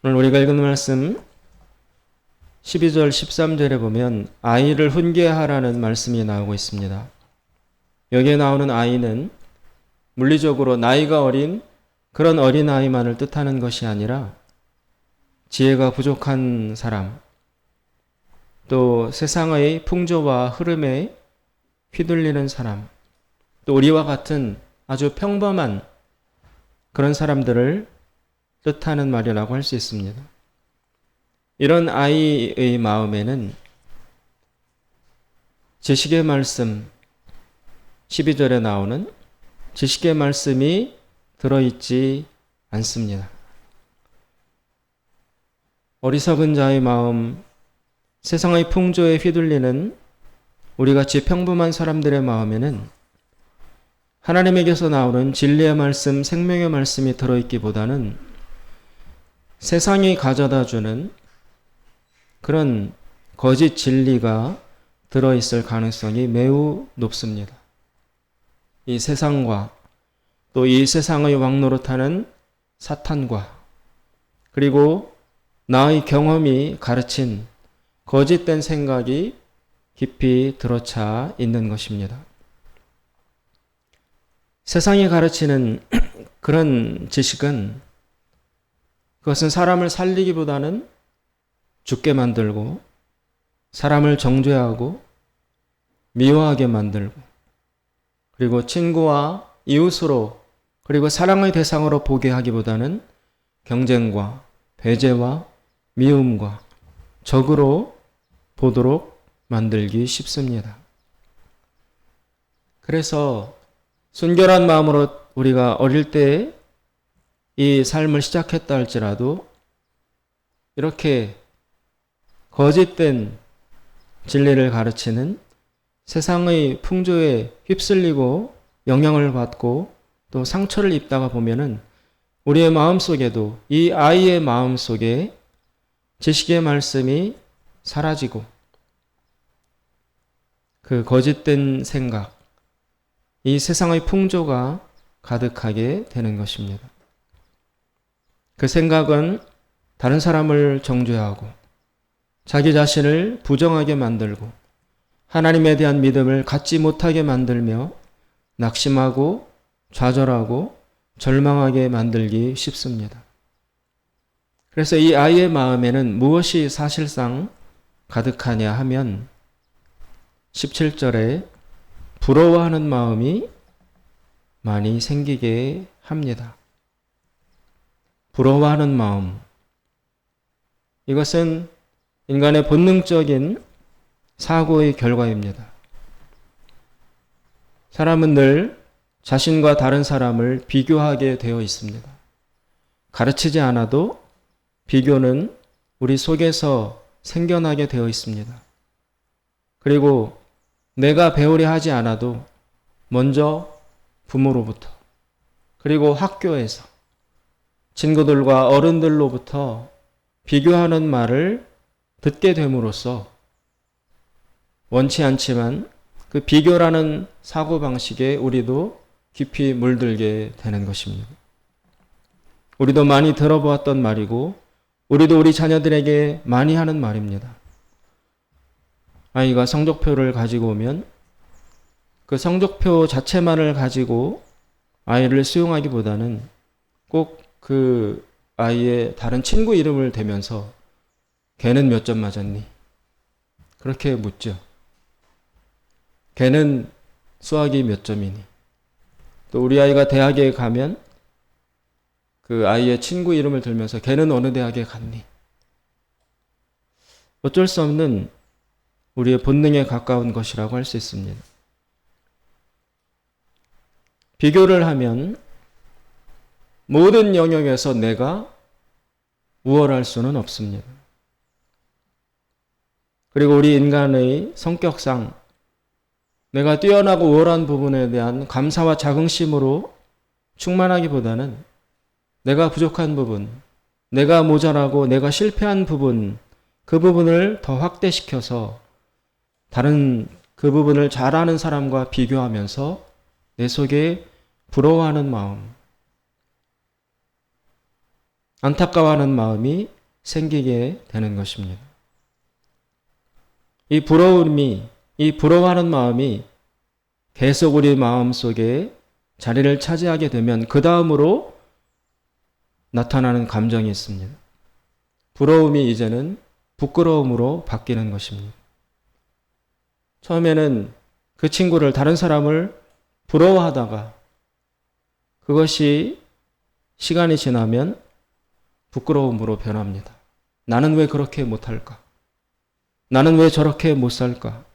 오늘 우리가 읽은 말씀 12절 13절에 보면 아이를 훈계하라는 말씀이 나오고 있습니다. 여기에 나오는 아이는 물리적으로 나이가 어린 그런 어린아이만을 뜻하는 것이 아니라 지혜가 부족한 사람, 또 세상의 풍조와 흐름에 휘둘리는 사람, 또 우리와 같은 아주 평범한 그런 사람들을 뜻하는 말이라고 할 수 있습니다. 이런 아이의 마음에는 지식의 말씀, 12절에 나오는 지식의 말씀이 들어있지 않습니다. 어리석은 자의 마음, 세상의 풍조에 휘둘리는 우리같이 평범한 사람들의 마음에는 하나님에게서 나오는 진리의 말씀, 생명의 말씀이 들어있기보다는 세상이 가져다주는 그런 거짓 진리가 들어있을 가능성이 매우 높습니다. 이 세상과 또 이 세상의 왕노릇하는 사탄과 그리고 나의 경험이 가르친 거짓된 생각이 깊이 들어차 있는 것입니다. 세상이 가르치는 그런 지식은 그것은 사람을 살리기보다는 죽게 만들고 사람을 정죄하고 미워하게 만들고 그리고 친구와 이웃으로 그리고 사랑의 대상으로 보게 하기보다는 경쟁과 배제와 미움과 적으로 보도록 만들기 쉽습니다. 그래서 순결한 마음으로 우리가 어릴 때 이 삶을 시작했다 할지라도 이렇게 거짓된 진리를 가르치는 세상의 풍조에 휩쓸리고 영향을 받고 또 상처를 입다가 보면은 우리의 마음속에도 이 아이의 마음속에 지식의 말씀이 사라지고 그 거짓된 생각, 이 세상의 풍조가 가득하게 되는 것입니다. 그 생각은 다른 사람을 정죄하고 자기 자신을 부정하게 만들고 하나님에 대한 믿음을 갖지 못하게 만들며 낙심하고 좌절하고 절망하게 만들기 쉽습니다. 그래서 이 아이의 마음에는 무엇이 사실상 가득하냐 하면 17절에 부러워하는 마음이 많이 생기게 합니다. 부러워하는 마음. 이것은 인간의 본능적인 사고의 결과입니다. 사람은 늘 자신과 다른 사람을 비교하게 되어 있습니다. 가르치지 않아도 비교는 우리 속에서 생겨나게 되어 있습니다. 그리고 내가 배우려 하지 않아도 먼저 부모로부터 그리고 학교에서 친구들과 어른들로부터 비교하는 말을 듣게 됨으로써 원치 않지만 그 비교라는 사고방식에 우리도 깊이 물들게 되는 것입니다. 우리도 많이 들어보았던 말이고 우리도 우리 자녀들에게 많이 하는 말입니다. 아이가 성적표를 가지고 오면 그 성적표 자체만을 가지고 아이를 수용하기보다는 꼭 그 아이의 다른 친구 이름을 대면서 걔는 몇 점 맞았니? 그렇게 묻죠. 걔는 수학이 몇 점이니? 또 우리 아이가 대학에 가면 그 아이의 친구 이름을 들면서 걔는 어느 대학에 갔니? 어쩔 수 없는 우리의 본능에 가까운 것이라고 할 수 있습니다. 비교를 하면 모든 영역에서 내가 우월할 수는 없습니다. 그리고 우리 인간의 성격상 내가 뛰어나고 우월한 부분에 대한 감사와 자긍심으로 충만하기보다는 내가 부족한 부분, 내가 모자라고 내가 실패한 부분, 그 부분을 더 확대시켜서 다른 그 부분을 잘하는 사람과 비교하면서 내 속에 부러워하는 마음, 안타까워하는 마음이 생기게 되는 것입니다. 이 부러워하는 마음이 계속 우리 마음 속에 자리를 차지하게 되면 그 다음으로 나타나는 감정이 있습니다. 부러움이 이제는 부끄러움으로 바뀌는 것입니다. 처음에는 그 친구를, 다른 사람을 부러워하다가 그것이 시간이 지나면 부끄러움으로 변합니다. 나는 왜 그렇게 못할까? 나는 왜 저렇게 못 살까?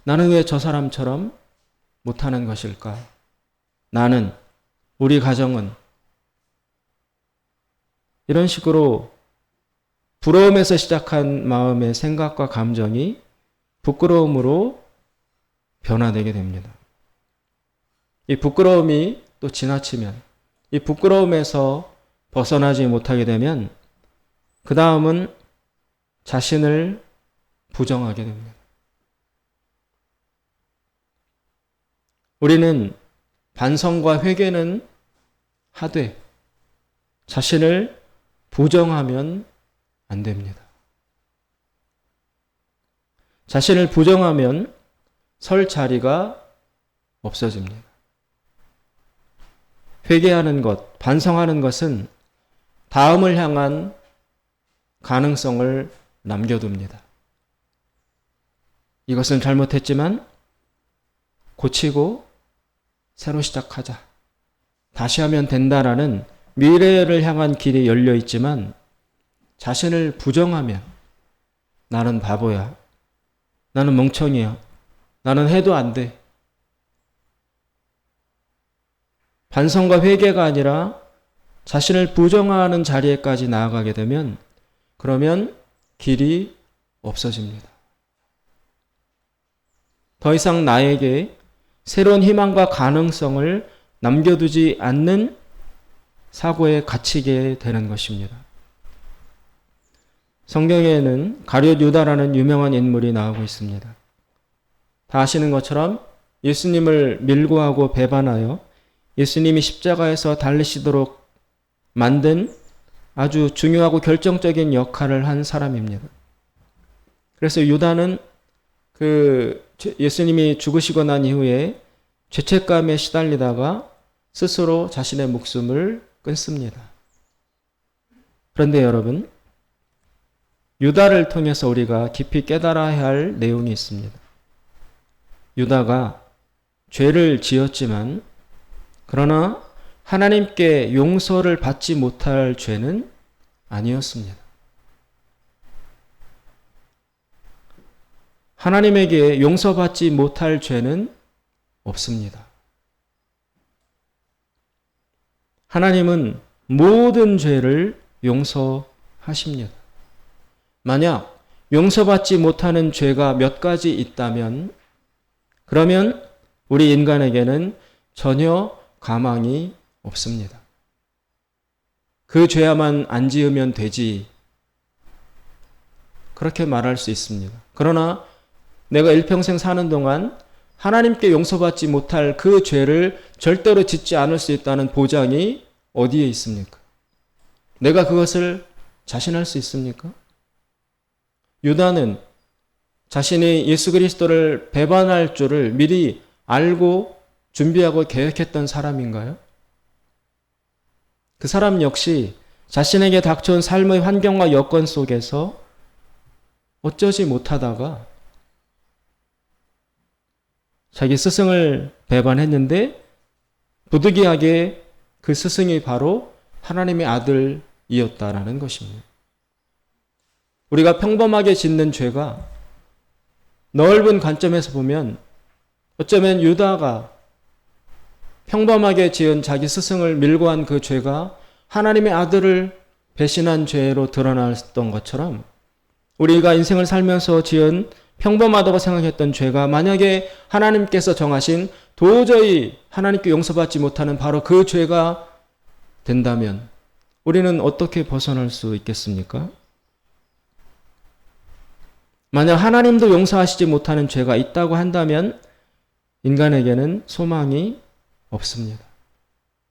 나는 왜 저 사람처럼 못하는 것일까? 나는, 우리 가정은, 이런 식으로 부러움에서 시작한 마음의 생각과 감정이 부끄러움으로 변화되게 됩니다. 이 부끄러움이 또 지나치면, 이 부끄러움에서 벗어나지 못하게 되면 그 다음은 자신을 부정하게 됩니다. 우리는 반성과 회개는 하되 자신을 부정하면 안 됩니다. 자신을 부정하면 설 자리가 없어집니다. 회개하는 것, 반성하는 것은 다음을 향한 가능성을 남겨둡니다. 이것은 잘못했지만 고치고 새로 시작하자. 다시 하면 된다라는 미래를 향한 길이 열려 있지만 자신을 부정하면 나는 바보야. 나는 멍청이야. 나는 해도 안 돼. 반성과 회개가 아니라 자신을 부정하는 자리에까지 나아가게 되면 그러면 길이 없어집니다. 더 이상 나에게 새로운 희망과 가능성을 남겨두지 않는 사고에 갇히게 되는 것입니다. 성경에는 가룟 유다라는 유명한 인물이 나오고 있습니다. 다 아시는 것처럼 예수님을 밀고하고 배반하여 예수님이 십자가에서 달리시도록 만든 아주 중요하고 결정적인 역할을 한 사람입니다. 그래서 유다는 예수님이 죽으시고 난 이후에 죄책감에 시달리다가 스스로 자신의 목숨을 끊습니다. 그런데 여러분, 유다를 통해서 우리가 깊이 깨달아야 할 내용이 있습니다. 유다가 죄를 지었지만 그러나 하나님께 용서를 받지 못할 죄는 아니었습니다. 하나님에게 용서받지 못할 죄는 없습니다. 하나님은 모든 죄를 용서하십니다. 만약 용서받지 못하는 죄가 몇 가지 있다면 그러면 우리 인간에게는 전혀 가망이 없습니다. 그 죄야만 안 지으면 되지. 그렇게 말할 수 있습니다. 그러나 내가 일평생 사는 동안 하나님께 용서받지 못할 그 죄를 절대로 짓지 않을 수 있다는 보장이 어디에 있습니까? 내가 그것을 자신할 수 있습니까? 유다는 자신이 예수 그리스도를 배반할 줄을 미리 알고 준비하고 계획했던 사람인가요? 그 사람 역시 자신에게 닥쳐온 삶의 환경과 여건 속에서 어쩌지 못하다가 자기 스승을 배반했는데 부득이하게 그 스승이 바로 하나님의 아들이었다라는 것입니다. 우리가 평범하게 짓는 죄가 넓은 관점에서 보면 어쩌면 유다가 평범하게 지은 자기 스승을 밀고 한 그 죄가 하나님의 아들을 배신한 죄로 드러났던 것처럼 우리가 인생을 살면서 지은 평범하다고 생각했던 죄가 만약에 하나님께서 정하신 도저히 하나님께 용서받지 못하는 바로 그 죄가 된다면 우리는 어떻게 벗어날 수 있겠습니까? 만약 하나님도 용서하시지 못하는 죄가 있다고 한다면 인간에게는 소망이 없습니다.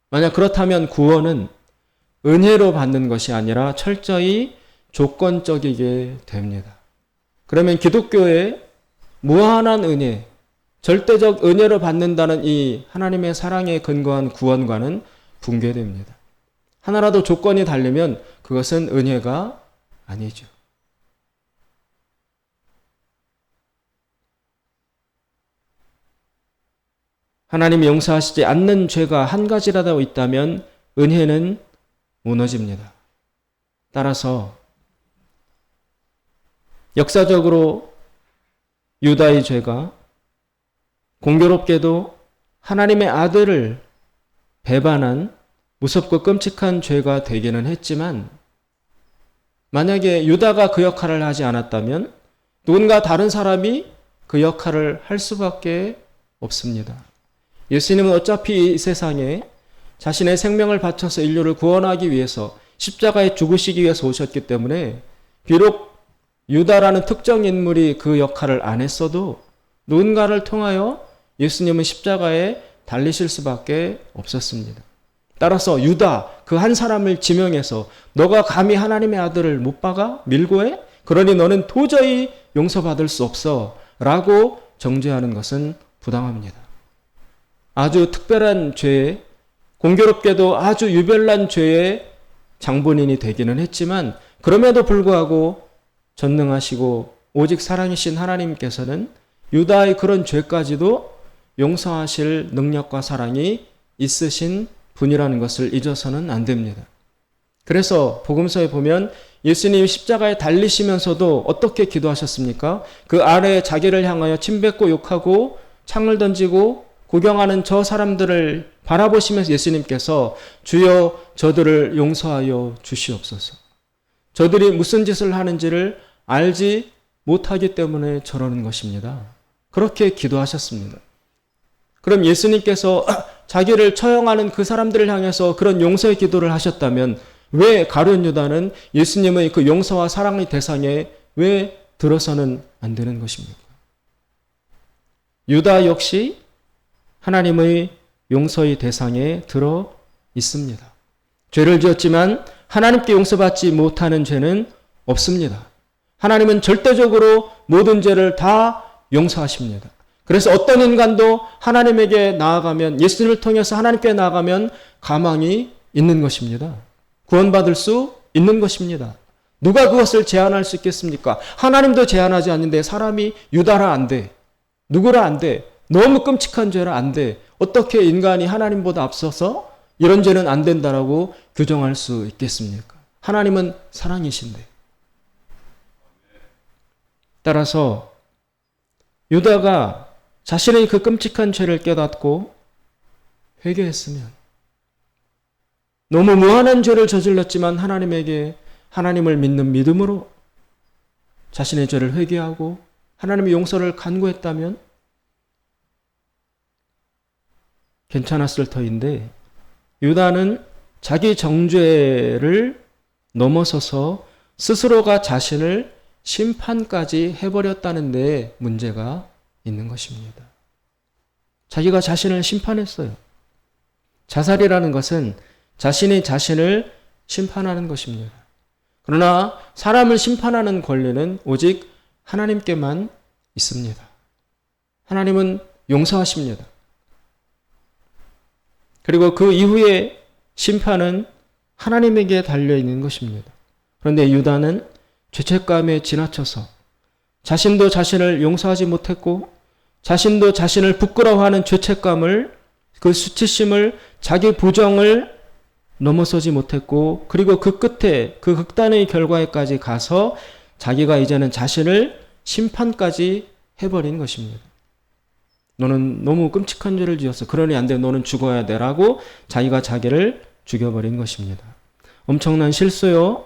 만약 그렇다면 구원은 은혜로 받는 것이 아니라 철저히 조건적이게 됩니다. 그러면 기독교의 무한한 은혜, 절대적 은혜로 받는다는 이 하나님의 사랑에 근거한 구원과는 붕괴됩니다. 하나라도 조건이 다르면 그것은 은혜가 아니죠. 하나님이 용서하시지 않는 죄가 한 가지라도 있다면 은혜는 무너집니다. 따라서 역사적으로 유다의 죄가 공교롭게도 하나님의 아들을 배반한 무섭고 끔찍한 죄가 되기는 했지만 만약에 유다가 그 역할을 하지 않았다면 누군가 다른 사람이 그 역할을 할 수밖에 없습니다. 예수님은 어차피 이 세상에 자신의 생명을 바쳐서 인류를 구원하기 위해서 십자가에 죽으시기 위해서 오셨기 때문에 비록 유다라는 특정 인물이 그 역할을 안 했어도 누군가를 통하여 예수님은 십자가에 달리실 수밖에 없었습니다. 따라서 유다 그 한 사람을 지명해서 너가 감히 하나님의 아들을 못 박아? 밀고 해? 그러니 너는 도저히 용서받을 수 없어 라고 정죄하는 것은 부당합니다. 아주 특별한 죄에 공교롭게도 아주 유별난 죄의 장본인이 되기는 했지만 그럼에도 불구하고 전능하시고 오직 사랑이신 하나님께서는 유다의 그런 죄까지도 용서하실 능력과 사랑이 있으신 분이라는 것을 잊어서는 안 됩니다. 그래서 복음서에 보면 예수님이 십자가에 달리시면서도 어떻게 기도하셨습니까? 그 아래에 자기를 향하여 침뱉고 욕하고 창을 던지고 구경하는 저 사람들을 바라보시면서 예수님께서 주여 저들을 용서하여 주시옵소서. 저들이 무슨 짓을 하는지를 알지 못하기 때문에 저러는 것입니다. 그렇게 기도하셨습니다. 그럼 예수님께서 자기를 처형하는 그 사람들을 향해서 그런 용서의 기도를 하셨다면 왜 가룟 유다는 예수님의 그 용서와 사랑의 대상에 왜 들어서는 안 되는 것입니까? 유다 역시 하나님의 용서의 대상에 들어 있습니다. 죄를 지었지만 하나님께 용서받지 못하는 죄는 없습니다. 하나님은 절대적으로 모든 죄를 다 용서하십니다. 그래서 어떤 인간도 하나님에게 나아가면, 예수님을 통해서 하나님께 나아가면 가망이 있는 것입니다. 구원받을 수 있는 것입니다. 누가 그것을 제한할 수 있겠습니까? 하나님도 제한하지 않는데 사람이 유다라 안 돼. 누구라 안 돼. 너무 끔찍한 죄라 안 돼. 어떻게 인간이 하나님보다 앞서서 이런 죄는 안 된다라고 규정할 수 있겠습니까? 하나님은 사랑이신데. 따라서 유다가 자신의 그 끔찍한 죄를 깨닫고 회개했으면, 너무 무한한 죄를 저질렀지만 하나님을 믿는 믿음으로 자신의 죄를 회개하고 하나님의 용서를 간구했다면 괜찮았을 터인데, 유다는 자기 정죄를 넘어서서 스스로가 자신을 심판까지 해버렸다는 데 문제가 있는 것입니다. 자기가 자신을 심판했어요. 자살이라는 것은 자신이 자신을 심판하는 것입니다. 그러나 사람을 심판하는 권리는 오직 하나님께만 있습니다. 하나님은 용서하십니다. 그리고 그 이후의 심판은 하나님에게 달려있는 것입니다. 그런데 유다는 죄책감에 지나쳐서 자신도 자신을 용서하지 못했고 자신도 자신을 부끄러워하는 죄책감을, 그 수치심을, 자기 부정을 넘어서지 못했고, 그리고 그 끝에 그 극단의 결과에까지 가서 자기가 이제는 자신을 심판까지 해버린 것입니다. 너는 너무 끔찍한 죄를 지었어. 그러니 안 돼. 너는 죽어야 돼. 라고 자기가 자기를 죽여버린 것입니다. 엄청난 실수요.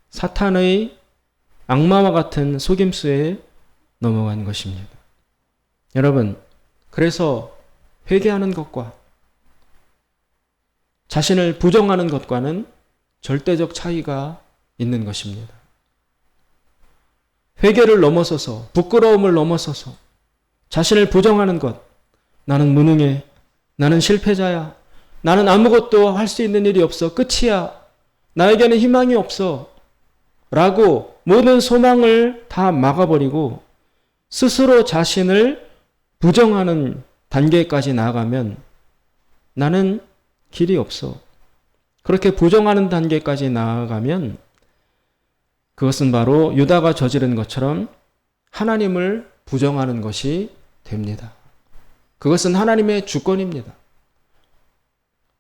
사탄의 악마와 같은 속임수에 넘어간 것입니다. 여러분, 그래서 회개하는 것과 자신을 부정하는 것과는 절대적 차이가 있는 것입니다. 회개를 넘어서서, 부끄러움을 넘어서서 자신을 부정하는 것, 나는 무능해, 나는 실패자야, 나는 아무것도 할 수 있는 일이 없어. 끝이야. 나에게는 희망이 없어. 라고 모든 소망을 다 막아버리고 스스로 자신을 부정하는 단계까지 나아가면 나는 길이 없어. 그렇게 부정하는 단계까지 나아가면 그것은 바로 유다가 저지른 것처럼 하나님을 부정하는 것이 됩니다. 그것은 하나님의 주권입니다.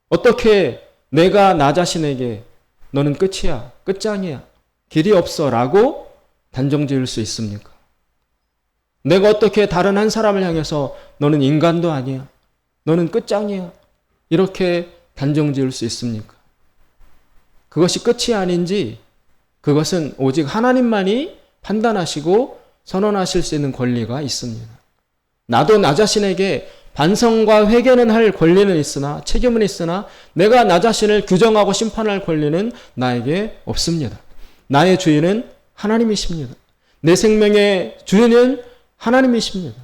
어떻게 내가 나 자신에게 너는 끝이야, 끝장이야, 길이 없어 라고 단정 지을 수 있습니까? 내가 어떻게 다른 한 사람을 향해서 너는 인간도 아니야, 너는 끝장이야 이렇게 단정 지을 수 있습니까? 그것이 끝이 아닌지 그것은 오직 하나님만이 판단하시고 선언하실 수 있는 권리가 있습니다. 나도 나 자신에게 반성과 회개는 할 권리는 있으나 책임은 있으나 내가 나 자신을 규정하고 심판할 권리는 나에게 없습니다. 나의 주인은 하나님이십니다. 내 생명의 주인은 하나님이십니다.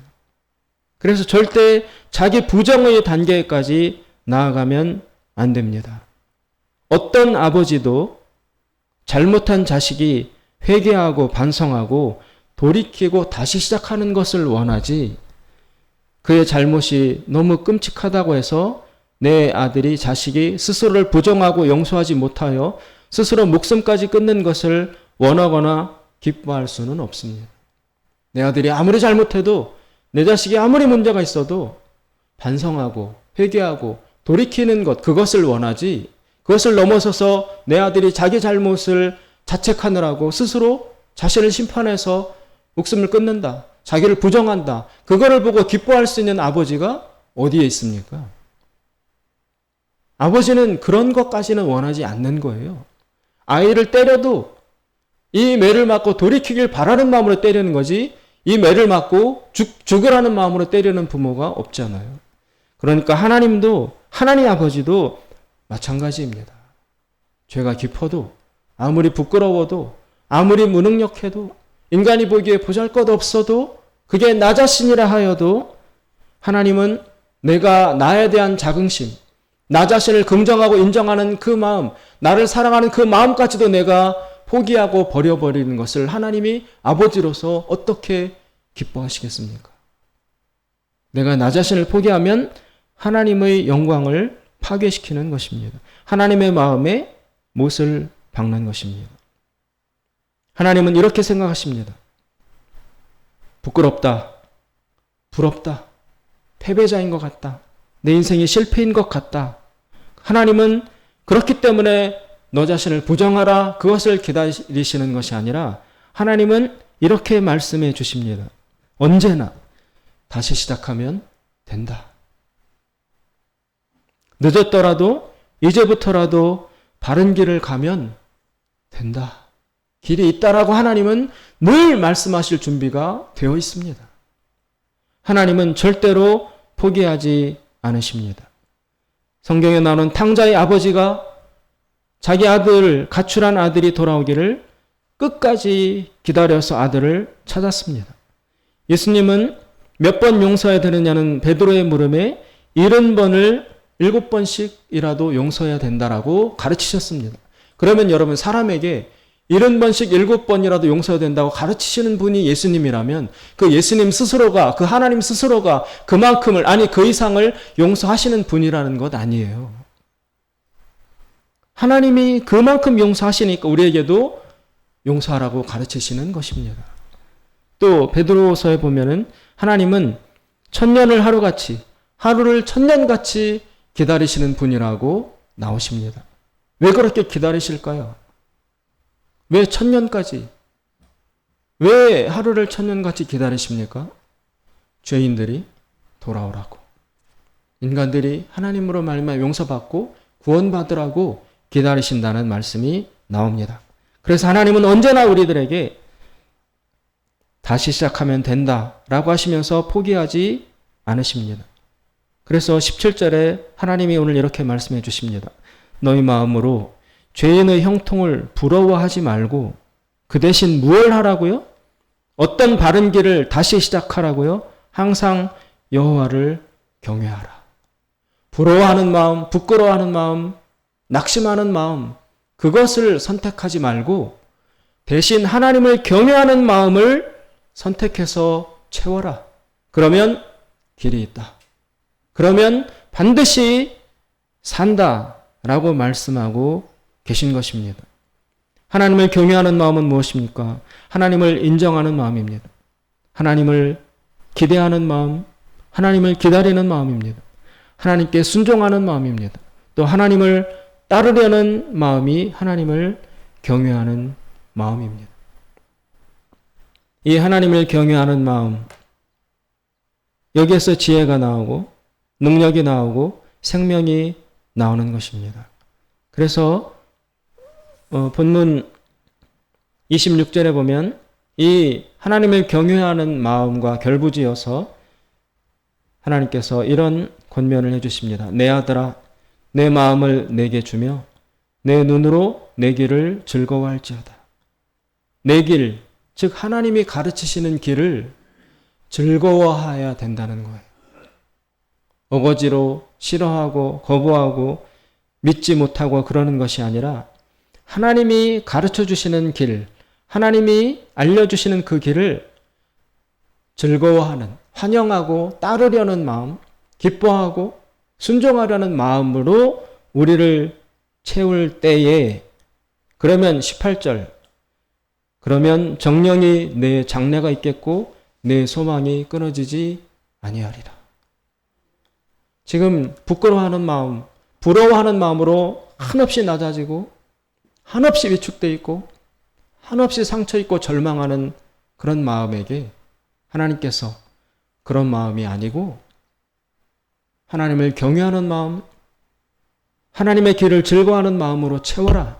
그래서 절대 자기 부정의 단계까지 나아가면 안 됩니다. 어떤 아버지도 잘못한 자식이 회개하고 반성하고 돌이키고 다시 시작하는 것을 원하지 그의 잘못이 너무 끔찍하다고 해서 내 아들이 자식이 스스로를 부정하고 용서하지 못하여 스스로 목숨까지 끊는 것을 원하거나 기뻐할 수는 없습니다. 내 아들이 아무리 잘못해도 내 자식이 아무리 문제가 있어도 반성하고 회개하고 돌이키는 것 그것을 원하지 그것을 넘어서서 내 아들이 자기 잘못을 자책하느라고 스스로 자신을 심판해서 목숨을 끊는다. 자기를 부정한다. 그거를 보고 기뻐할 수 있는 아버지가 어디에 있습니까? 아버지는 그런 것까지는 원하지 않는 거예요. 아이를 때려도 이 매를 맞고 돌이키길 바라는 마음으로 때리는 거지 이 매를 맞고 죽으라는 마음으로 때리는 부모가 없잖아요. 그러니까 하나님도 하나님 아버지도 마찬가지입니다. 죄가 깊어도 아무리 부끄러워도 아무리 무능력해도 인간이 보기에 보잘것없어도 그게 나 자신이라 하여도 하나님은 내가 나에 대한 자긍심, 나 자신을 긍정하고 인정하는 그 마음, 나를 사랑하는 그 마음까지도 내가 포기하고 버려버리는 것을 하나님이 아버지로서 어떻게 기뻐하시겠습니까? 내가 나 자신을 포기하면 하나님의 영광을 파괴시키는 것입니다. 하나님의 마음에 못을 박는 것입니다. 하나님은 이렇게 생각하십니다. 부끄럽다, 부럽다, 패배자인 것 같다, 내 인생이 실패인 것 같다. 하나님은 그렇기 때문에 너 자신을 부정하라 그것을 기다리시는 것이 아니라 하나님은 이렇게 말씀해 주십니다. 언제나 다시 시작하면 된다. 늦었더라도 이제부터라도 바른 길을 가면 된다. 길이 있다라고 하나님은 늘 말씀하실 준비가 되어 있습니다. 하나님은 절대로 포기하지 않으십니다. 성경에 나오는 탕자의 아버지가 자기 아들, 가출한 아들이 돌아오기를 끝까지 기다려서 아들을 찾았습니다. 예수님은 몇 번 용서해야 되느냐는 베드로의 물음에 70번을 7번씩이라도 용서해야 된다라고 가르치셨습니다. 그러면 여러분 사람에게 70번씩 7번이라도 용서해야 된다고 가르치시는 분이 예수님이라면 그 예수님 스스로가 그 하나님 스스로가 그만큼을 아니 그 이상을 용서하시는 분이라는 것 아니에요. 하나님이 그만큼 용서하시니까 우리에게도 용서하라고 가르치시는 것입니다. 또 베드로서에 보면은 하나님은 천년을 하루같이 하루를 천년같이 기다리시는 분이라고 나오십니다. 왜 그렇게 기다리실까요? 왜 천년까지? 왜 하루를 천년같이 기다리십니까? 죄인들이 돌아오라고. 인간들이 하나님으로 말미암아 용서받고 구원받으라고 기다리신다는 말씀이 나옵니다. 그래서 하나님은 언제나 우리들에게 다시 시작하면 된다라고 하시면서 포기하지 않으십니다. 그래서 17절에 하나님이 오늘 이렇게 말씀해 주십니다. 너희 마음으로 죄인의 형통을 부러워하지 말고 그 대신 무엇을 하라고요? 어떤 바른 길을 다시 시작하라고요? 항상 여호와를 경외하라. 부러워하는 마음, 부끄러워하는 마음, 낙심하는 마음, 그것을 선택하지 말고 대신 하나님을 경외하는 마음을 선택해서 채워라. 그러면 길이 있다. 그러면 반드시 산다라고 말씀하고 계신 것입니다. 하나님을 경외하는 마음은 무엇입니까? 하나님을 인정하는 마음입니다. 하나님을 기대하는 마음, 하나님을 기다리는 마음입니다. 하나님께 순종하는 마음입니다. 또 하나님을 따르려는 마음이 하나님을 경외하는 마음입니다. 이 하나님을 경외하는 마음, 여기에서 지혜가 나오고 능력이 나오고 생명이 나오는 것입니다. 그래서 본문 26절에 보면 이 하나님을 경외하는 마음과 결부지어서 하나님께서 이런 권면을 해주십니다. 내 아들아, 내 마음을 내게 주며 내 눈으로 내 길을 즐거워할지어다. 내 길, 즉 하나님이 가르치시는 길을 즐거워해야 된다는 거예요. 어거지로 싫어하고 거부하고 믿지 못하고 그러는 것이 아니라 하나님이 가르쳐 주시는 길, 하나님이 알려주시는 그 길을 즐거워하는, 환영하고 따르려는 마음, 기뻐하고 순종하려는 마음으로 우리를 채울 때에, 그러면 18절, 그러면 정령이 내 장래가 있겠고 내 소망이 끊어지지 아니하리라. 지금 부끄러워하는 마음, 부러워하는 마음으로 한없이 낮아지고 한없이 위축되어 있고 한없이 상처 있고 절망하는 그런 마음에게 하나님께서 그런 마음이 아니고 하나님을 경외하는 마음, 하나님의 길을 즐거워하는 마음으로 채워라.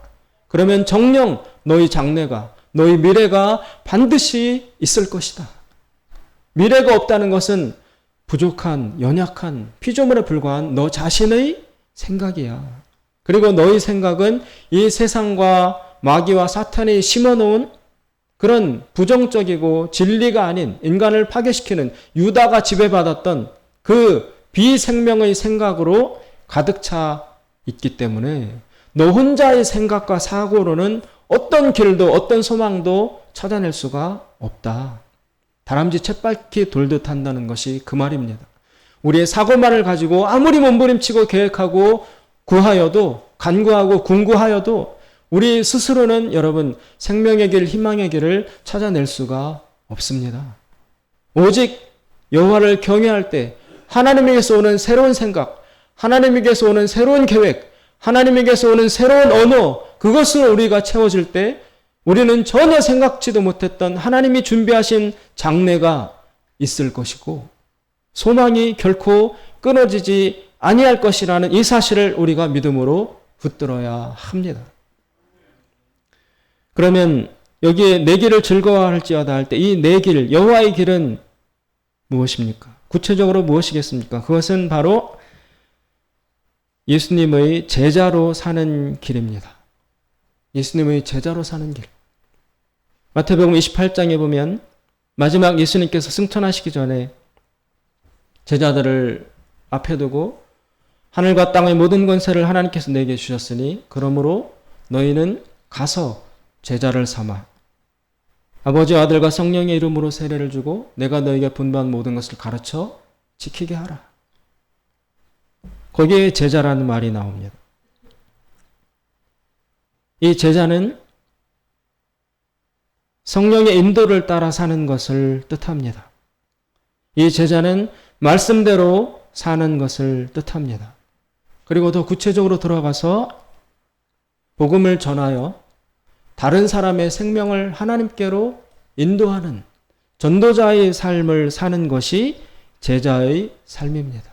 그러면 정녕 너희 장래가, 너희 미래가 반드시 있을 것이다. 미래가 없다는 것은 부족한, 연약한, 피조물에 불과한 너 자신의 생각이야. 그리고 너희 생각은 이 세상과 마귀와 사탄이 심어놓은 그런 부정적이고 진리가 아닌 인간을 파괴시키는 유다가 지배받았던 그 비생명의 생각으로 가득 차 있기 때문에 너 혼자의 생각과 사고로는 어떤 길도 어떤 소망도 찾아낼 수가 없다. 다람쥐 쳇바퀴 돌듯 한다는 것이 그 말입니다. 우리의 사고만을 가지고 아무리 몸부림치고 계획하고 구하여도, 간구하고 궁구하여도 우리 스스로는 여러분 생명의 길, 희망의 길을 찾아낼 수가 없습니다. 오직 여호와를 경외할 때 하나님에게서 오는 새로운 생각, 하나님에게서 오는 새로운 계획, 하나님에게서 오는 새로운 언어, 그것으로 우리가 채워질 때 우리는 전혀 생각지도 못했던 하나님이 준비하신 장래가 있을 것이고 소망이 결코 끊어지지 아니할 것이라는 이 사실을 우리가 믿음으로 붙들어야 합니다. 그러면 여기에 내 길을 즐거워할지어다 할 때 이 내 길, 여호와의 길은 무엇입니까? 구체적으로 무엇이겠습니까? 그것은 바로 예수님의 제자로 사는 길입니다. 예수님의 제자로 사는 길. 마태복음 28장에 보면 마지막 예수님께서 승천하시기 전에 제자들을 앞에 두고 하늘과 땅의 모든 권세를 하나님께서 내게 주셨으니 그러므로 너희는 가서 제자를 삼아 아버지와 아들과 성령의 이름으로 세례를 주고 내가 너희에게 분부한 모든 것을 가르쳐 지키게 하라. 거기에 제자라는 말이 나옵니다. 이 제자는 성령의 인도를 따라 사는 것을 뜻합니다. 이 제자는 말씀대로 사는 것을 뜻합니다. 그리고 더 구체적으로 들어가서 복음을 전하여 다른 사람의 생명을 하나님께로 인도하는 전도자의 삶을 사는 것이 제자의 삶입니다.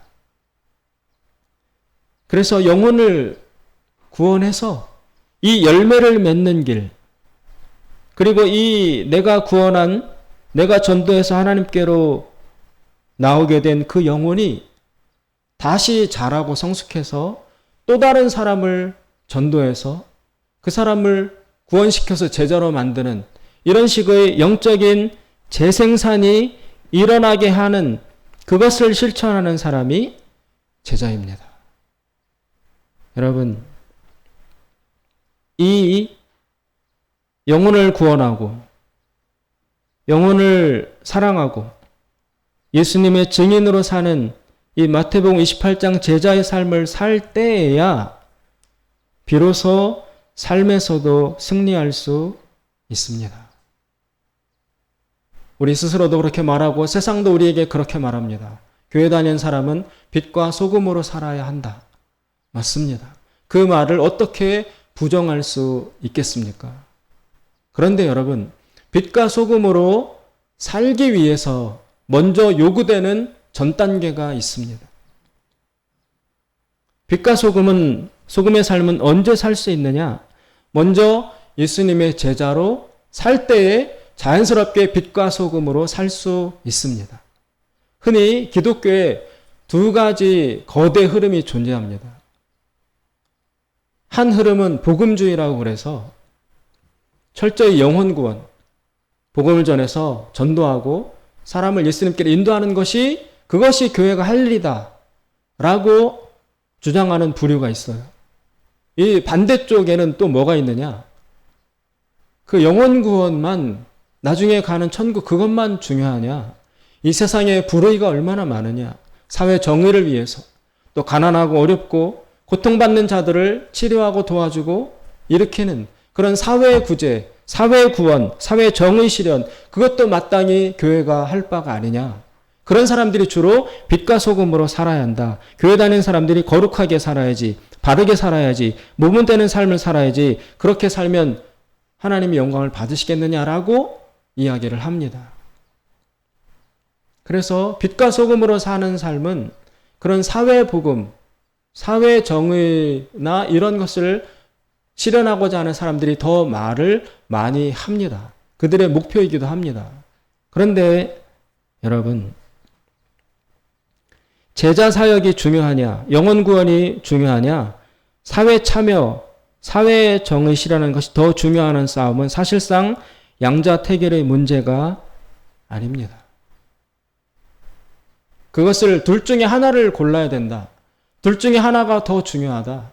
그래서 영혼을 구원해서 이 열매를 맺는 길, 그리고 이 내가 구원한, 내가 전도해서 하나님께로 나오게 된 그 영혼이 다시 자라고 성숙해서 또 다른 사람을 전도해서 그 사람을 구원시켜서 제자로 만드는 이런 식의 영적인 재생산이 일어나게 하는 그것을 실천하는 사람이 제자입니다. 여러분, 이 영혼을 구원하고 영혼을 사랑하고 예수님의 증인으로 사는 이 마태복음 28장 제자의 삶을 살 때에야 비로소 삶에서도 승리할 수 있습니다. 우리 스스로도 그렇게 말하고 세상도 우리에게 그렇게 말합니다. 교회 다니는 사람은 빛과 소금으로 살아야 한다. 맞습니다. 그 말을 어떻게 부정할 수 있겠습니까? 그런데 여러분, 빛과 소금으로 살기 위해서 먼저 요구되는 전 단계가 있습니다. 빛과 소금의 삶은 언제 살 수 있느냐? 먼저 예수님의 제자로 살 때에 자연스럽게 빛과 소금으로 살 수 있습니다. 흔히 기독교에 두 가지 거대 흐름이 존재합니다. 한 흐름은 복음주의라고 그래서 철저히 영혼 구원, 복음을 전해서 전도하고 사람을 예수님께로 인도하는 그것이 교회가 할 일이다 라고 주장하는 부류가 있어요. 이 반대쪽에는 또 뭐가 있느냐? 그 영혼 구원만, 나중에 가는 천국 그것만 중요하냐? 이 세상에 불의가 얼마나 많으냐? 사회 정의를 위해서, 또 가난하고 어렵고 고통받는 자들을 치료하고 도와주고 일으키는 그런 사회 구제, 사회 구원, 사회 정의 실현, 그것도 마땅히 교회가 할 바가 아니냐? 그런 사람들이 주로 빛과 소금으로 살아야 한다. 교회 다니는 사람들이 거룩하게 살아야지, 바르게 살아야지, 모분되는 삶을 살아야지, 그렇게 살면 하나님이 영광을 받으시겠느냐라고 이야기를 합니다. 그래서 빛과 소금으로 사는 삶은 그런 사회 복음, 사회 정의나 이런 것을 실현하고자 하는 사람들이 더 말을 많이 합니다. 그들의 목표이기도 합니다. 그런데 여러분, 제자 사역이 중요하냐, 영혼 구원이 중요하냐, 사회 참여, 사회 정의 실현하는 것이 더 중요한 싸움은 사실상 양자택일의 문제가 아닙니다. 그것을 둘 중에 하나를 골라야 된다. 둘 중에 하나가 더 중요하다.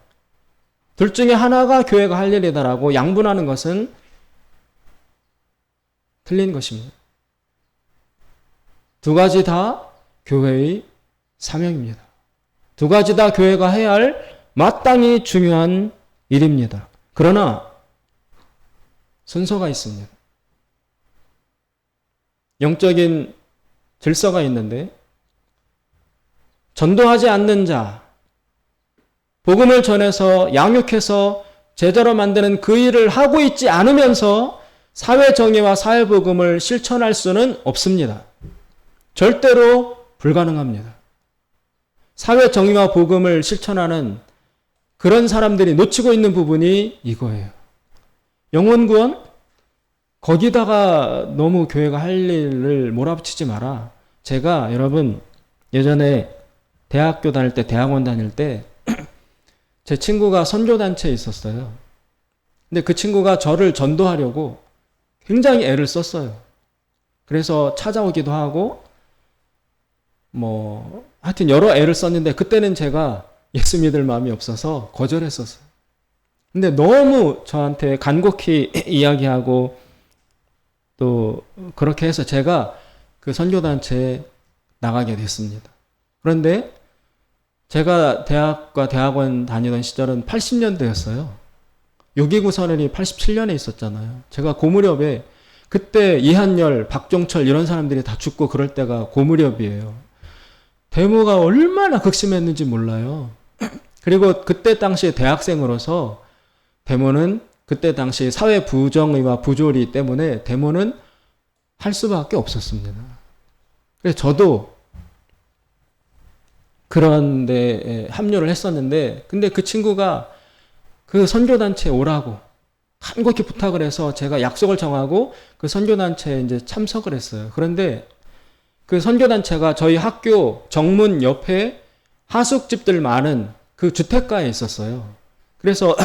둘 중에 하나가 교회가 할 일이다라고 양분하는 것은 틀린 것입니다. 두 가지 다 교회의 사명입니다. 두 가지 다 교회가 해야 할 마땅히 중요한 일입니다. 그러나 순서가 있습니다. 영적인 질서가 있는데 전도하지 않는 자, 복음을 전해서 양육해서 제자로 만드는 그 일을 하고 있지 않으면서 사회 정의와 사회 복음을 실천할 수는 없습니다. 절대로 불가능합니다. 사회 정의와 복음을 실천하는 그런 사람들이 놓치고 있는 부분이 이거예요. 영혼 구원? 거기다가 너무 교회가 할 일을 몰아붙이지 마라. 제가 여러분 예전에 대학교 다닐 때, 대학원 다닐 때 제 친구가 선교단체에 있었어요. 근데 그 친구가 저를 전도하려고 굉장히 애를 썼어요. 그래서 찾아오기도 하고 하여튼 여러 애를 썼는데 그때는 제가 예수 믿을 마음이 없어서 거절했었어요. 근데 너무 저한테 간곡히 이야기하고 또 그렇게 해서 제가 그 선교단체에 나가게 됐습니다. 그런데 제가 대학과 대학원 다니던 시절은 80년대였어요. 6.29 선언이 87년에 있었잖아요. 제가 고무렵에 그때 이한열, 박종철 이런 사람들이 다 죽고 그럴 때가 고무렵이에요. 데모가 얼마나 극심했는지 몰라요. 그리고 그때 당시에 대학생으로서 데모는 그때 당시 사회 부정의와 부조리 때문에 데모는 할 수밖에 없었습니다. 그래서 저도 그런 데 합류를 했었는데 근데 그 친구가 그 선교단체에 오라고 간곡히 부탁을 해서 제가 약속을 정하고 그 선교단체에 이제 참석을 했어요. 그런데 그 선교단체가 저희 학교 정문 옆에 하숙집들 많은 그 주택가에 있었어요. 그래서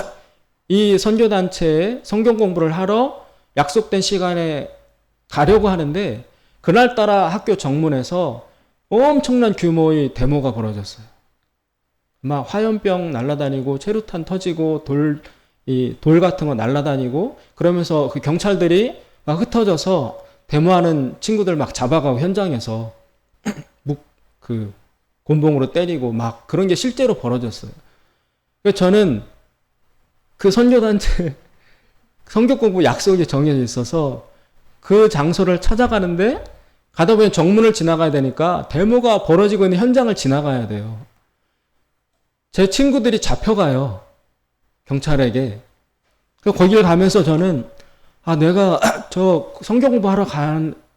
이 선교단체에 성경 공부를 하러 약속된 시간에 가려고 하는데 그날따라 학교 정문에서 엄청난 규모의 데모가 벌어졌어요. 막 화염병 날아다니고 체류탄 터지고 돌 같은 거 날아다니고 그러면서 그 경찰들이 막 흩어져서 데모하는 친구들 막 잡아가고 현장에서 곤봉으로 때리고 막 그런 게 실제로 벌어졌어요. 그래서 저는 그 선교단체 성경 공부 약속이 정해져 있어서 그 장소를 찾아가는데 가다 보면 정문을 지나가야 되니까 데모가 벌어지고 있는 현장을 지나가야 돼요. 제 친구들이 잡혀가요. 경찰에게. 거기를 가면서 저는 내가 저 성경 공부하러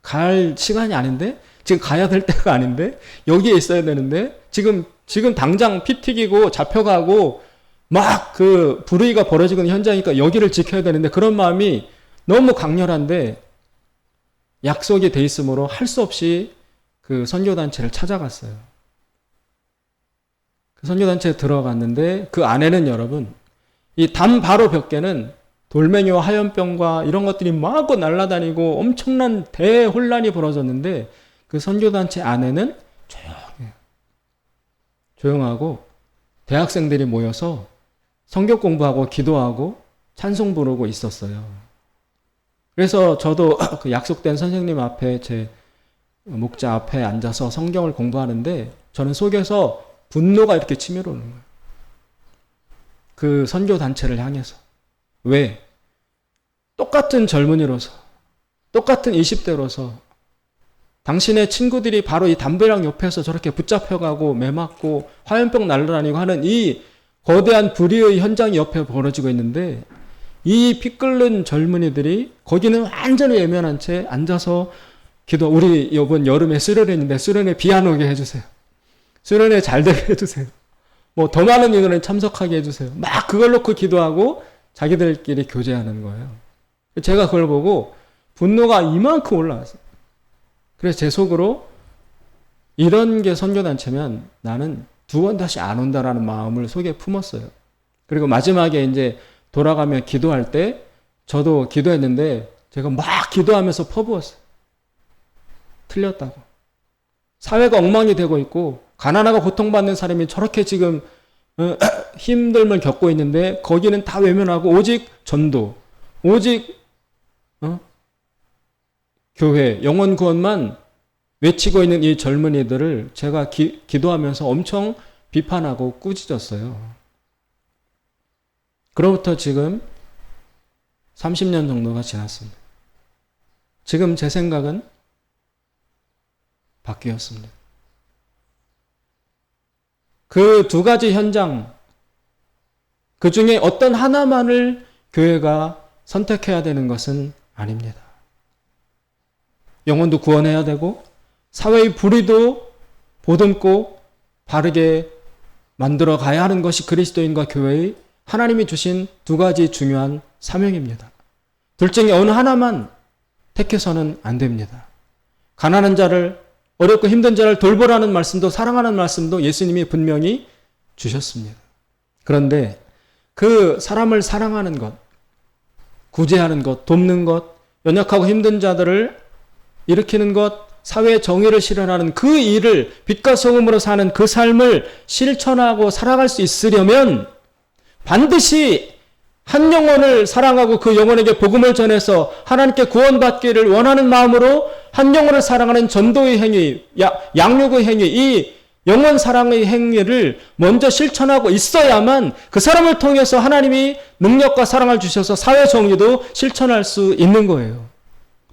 갈 시간이 아닌데 지금 가야 될 때가 아닌데 여기에 있어야 되는데 지금 당장 피 튀기고 잡혀가고 막 그 불의가 벌어지고 있는 현장이니까 여기를 지켜야 되는데 그런 마음이 너무 강렬한데 약속이 돼 있으므로 할 수 없이 그 선교단체를 찾아갔어요. 그 선교단체에 들어갔는데 그 안에는 여러분 이 담 바로 벽에는 돌멩이와 화염병과 이런 것들이 마구 날아다니고 엄청난 대혼란이 벌어졌는데 그 선교단체 안에는 조용해요. 조용하고 대학생들이 모여서 성경 공부하고 기도하고 찬송 부르고 있었어요. 그래서 저도 그 약속된 선생님 앞에 제 목자 앞에 앉아서 성경을 공부하는데 저는 속에서 분노가 이렇게 치밀어오는 거예요. 그 선교단체를 향해서. 왜? 똑같은 젊은이로서, 똑같은 20대로서 당신의 친구들이 바로 이 담배랑 옆에서 저렇게 붙잡혀가고 매맞고 화염병 날아다니고 하는 이 거대한 불의의 현장이 옆에 벌어지고 있는데 이 피 끓는 젊은이들이 거기는 완전히 예면한 채 앉아서 우리 이번 여름에 수련회인데 수련회 비 안 오게 해주세요. 수련회 잘 되게 해주세요. 뭐 더 많은 인원을 참석하게 해주세요. 막 그걸 놓고 기도하고 자기들끼리 교제하는 거예요. 제가 그걸 보고 분노가 이만큼 올라왔어요. 그래서 제 속으로 이런 게 선교단체면 나는 두 번 다시 안 온다라는 마음을 속에 품었어요. 그리고 마지막에 이제 돌아가며 기도할 때 저도 기도했는데 제가 막 기도하면서 퍼부었어요. 틀렸다고. 사회가 엉망이 되고 있고 가난하고 고통받는 사람이 저렇게 지금 힘듦을 겪고 있는데 거기는 다 외면하고 오직 전도, 오직 교회, 영혼 구원만 외치고 있는 이 젊은이들을 제가 기도하면서 엄청 비판하고 꾸짖었어요. 그로부터 지금 30년 정도가 지났습니다. 지금 제 생각은 바뀌었습니다. 그 두 가지 현장, 그 중에 어떤 하나만을 교회가 선택해야 되는 것은 아닙니다. 영혼도 구원해야 되고 사회의 불의도 보듬고 바르게 만들어 가야 하는 것이 그리스도인과 교회의 하나님이 주신 두 가지 중요한 사명입니다. 둘 중에 어느 하나만 택해서는 안 됩니다. 가난한 자를, 어렵고 힘든 자를 돌보라는 말씀도 사랑하는 말씀도 예수님이 분명히 주셨습니다. 그런데 그 사람을 사랑하는 것, 구제하는 것, 돕는 것, 연약하고 힘든 자들을 일으키는 것, 사회의 정의를 실현하는 그 일을 빛과 소금으로 사는 그 삶을 실천하고 살아갈 수 있으려면 반드시 한 영혼을 사랑하고 그 영혼에게 복음을 전해서 하나님께 구원받기를 원하는 마음으로 한 영혼을 사랑하는 전도의 행위, 양육의 행위, 이 영혼 사랑의 행위를 먼저 실천하고 있어야만 그 사람을 통해서 하나님이 능력과 사랑을 주셔서 사회 정의도 실천할 수 있는 거예요.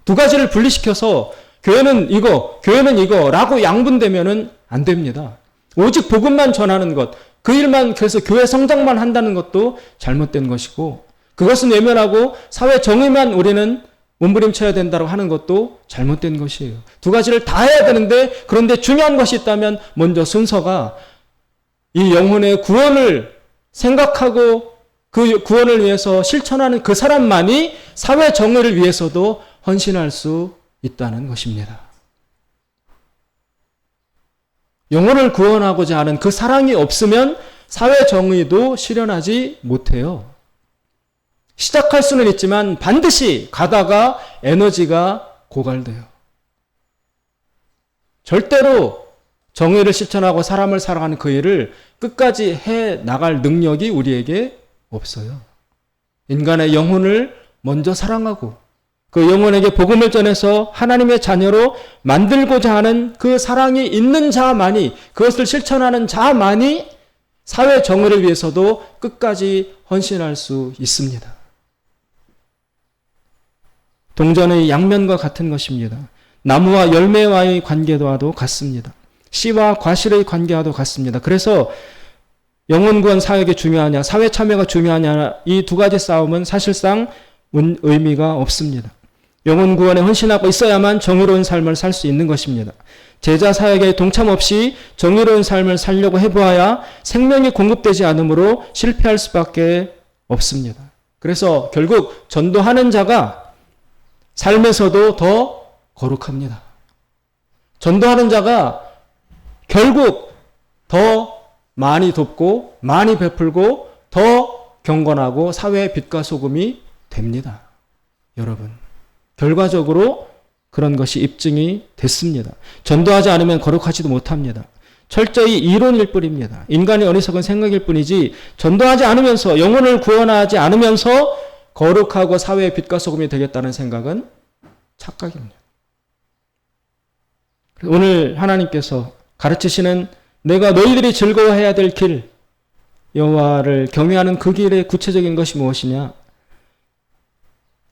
두 가지를 분리시켜서 교회는 이거라고 양분되면은 안 됩니다. 오직 복음만 전하는 것, 그 일만 그래서 교회 성장만 한다는 것도 잘못된 것이고 그것은 외면하고 사회 정의만 우리는 몸부림쳐야 된다고 하는 것도 잘못된 것이에요. 두 가지를 다 해야 되는데 그런데 중요한 것이 있다면 먼저 순서가 이 영혼의 구원을 생각하고 그 구원을 위해서 실천하는 그 사람만이 사회 정의를 위해서도 헌신할 수 있다는 것입니다. 영혼을 구원하고자 하는 그 사랑이 없으면 사회 정의도 실현하지 못해요. 시작할 수는 있지만 반드시 가다가 에너지가 고갈돼요. 절대로 정의를 실천하고 사람을 사랑하는 그 일을 끝까지 해 나갈 능력이 우리에게 없어요. 인간의 영혼을 먼저 사랑하고 그 영혼에게 복음을 전해서 하나님의 자녀로 만들고자 하는 그 사랑이 있는 자만이, 그것을 실천하는 자만이 사회 정의를 위해서도 끝까지 헌신할 수 있습니다. 동전의 양면과 같은 것입니다. 나무와 열매와의 관계와도 같습니다. 씨와 과실의 관계와도 같습니다. 그래서 영혼 구원 사역이 중요하냐, 사회 참여가 중요하냐, 이 두 가지 싸움은 사실상 의미가 없습니다. 영혼 구원에 헌신하고 있어야만 정의로운 삶을 살 수 있는 것입니다. 제자 사역에 동참 없이 정의로운 삶을 살려고 해보아야 생명이 공급되지 않으므로 실패할 수밖에 없습니다. 그래서 결국 전도하는 자가 삶에서도 더 거룩합니다. 전도하는 자가 결국 더 많이 돕고 많이 베풀고 더 경건하고 사회의 빛과 소금이 됩니다. 여러분, 결과적으로 그런 것이 입증이 됐습니다. 전도하지 않으면 거룩하지도 못합니다. 철저히 이론일 뿐입니다. 인간의 어리석은 생각일 뿐이지 전도하지 않으면서, 영혼을 구원하지 않으면서 거룩하고 사회의 빛과 소금이 되겠다는 생각은 착각입니다. 오늘 하나님께서 가르치시는 내가 너희들이 즐거워해야 될 길, 여호와를 경외하는 그 길의 구체적인 것이 무엇이냐?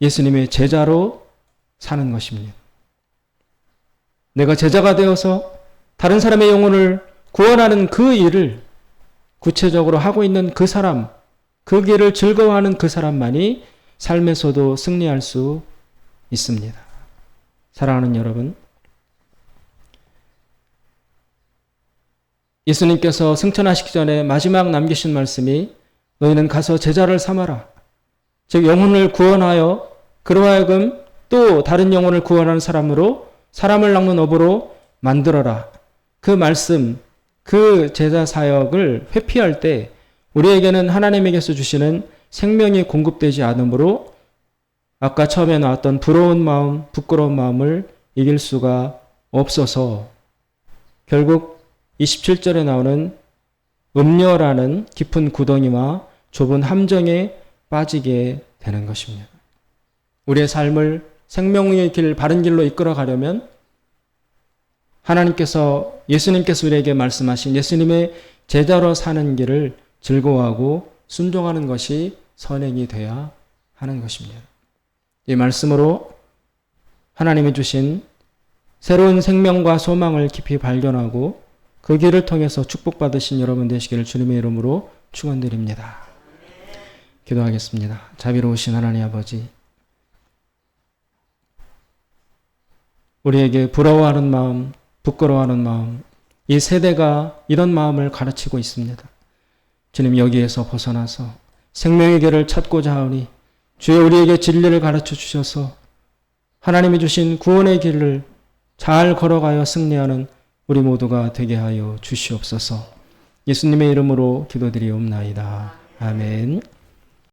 예수님의 제자로 사는 것입니다. 내가 제자가 되어서 다른 사람의 영혼을 구원하는 그 일을 구체적으로 하고 있는 그 사람, 그 길을 즐거워하는 그 사람만이 삶에서도 승리할 수 있습니다. 사랑하는 여러분, 예수님께서 승천하시기 전에 마지막 남기신 말씀이 너희는 가서 제자를 삼아라. 즉 영혼을 구원하여 그로 하여금 또 다른 영혼을 구원하는 사람으로, 사람을 낚는 어부로 만들어라. 그 말씀, 그 제자 사역을 회피할 때 우리에게는 하나님에게서 주시는 생명이 공급되지 않으므로 아까 처음에 나왔던 부러운 마음, 부끄러운 마음을 이길 수가 없어서 결국 27절에 나오는 음녀라는 깊은 구덩이와 좁은 함정에 빠지게 되는 것입니다. 우리의 삶을 생명의 길, 바른 길로 이끌어 가려면 하나님께서, 예수님께서 우리에게 말씀하신 예수님의 제자로 사는 길을 즐거워하고 순종하는 것이 선행이 돼야 하는 것입니다. 이 말씀으로 하나님이 주신 새로운 생명과 소망을 깊이 발견하고 그 길을 통해서 축복받으신 여러분 되시기를 주님의 이름으로 축원드립니다. 기도하겠습니다. 자비로우신 하나님 아버지, 우리에게 부러워하는 마음, 부끄러워하는 마음, 이 세대가 이런 마음을 가르치고 있습니다. 주님, 여기에서 벗어나서 생명의 길을 찾고자 하오니 주여 우리에게 진리를 가르쳐 주셔서 하나님이 주신 구원의 길을 잘 걸어가여 승리하는 우리 모두가 되게 하여 주시옵소서. 예수님의 이름으로 기도드리옵나이다. 아멘.